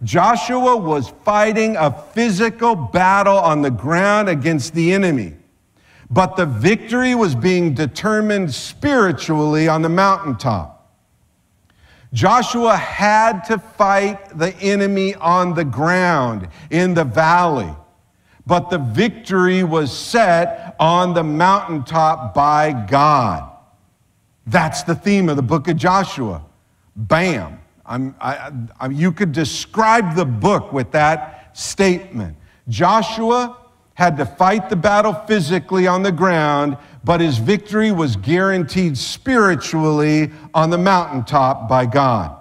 Joshua was fighting a physical battle on the ground against the enemy, but the victory was being determined spiritually on the mountaintop. Joshua had to fight the enemy on the ground, in the valley, but the victory was set on the mountaintop by God. That's the theme of the book of Joshua. Bam. You could describe the book with that statement. Joshua had to fight the battle physically on the ground, but his victory was guaranteed spiritually on the mountaintop by God.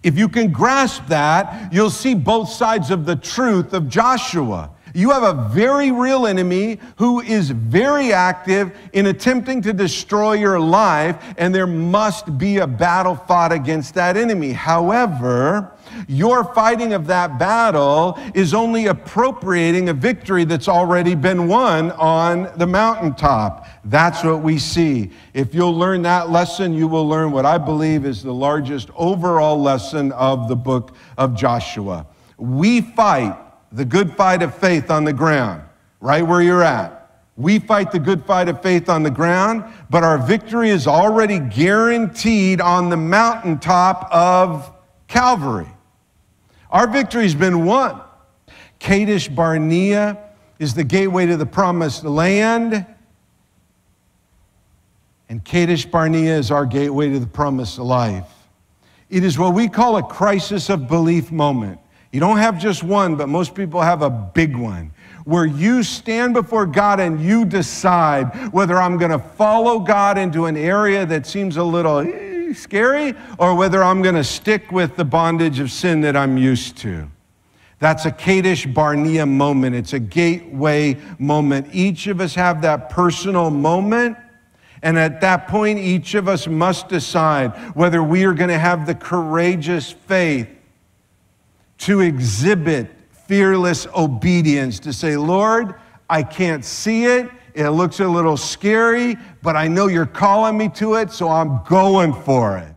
If you can grasp that, you'll see both sides of the truth of Joshua. You have a very real enemy who is very active in attempting to destroy your life, and there must be a battle fought against that enemy. However, your fighting of that battle is only appropriating a victory that's already been won on the mountaintop. That's what we see. If you'll learn that lesson, you will learn what I believe is the largest overall lesson of the book of Joshua. We fight the good fight of faith on the ground, right where you're at. We fight the good fight of faith on the ground, but our victory is already guaranteed on the mountaintop of Calvary. Our victory's been won. Kadesh Barnea is the gateway to the promised land, and Kadesh Barnea is our gateway to the promised life. It is what we call a crisis of belief moment. You don't have just one, but most people have a big one, where you stand before God and you decide whether I'm going to follow God into an area that seems a little scary, or whether I'm going to stick with the bondage of sin that I'm used to. That's a Kadesh Barnea moment. It's a gateway moment. Each of us have that personal moment, and at that point, each of us must decide whether we are going to have the courageous faith to exhibit fearless obedience, to say, Lord, I can't see it. It looks a little scary, but I know you're calling me to it, so I'm going for it.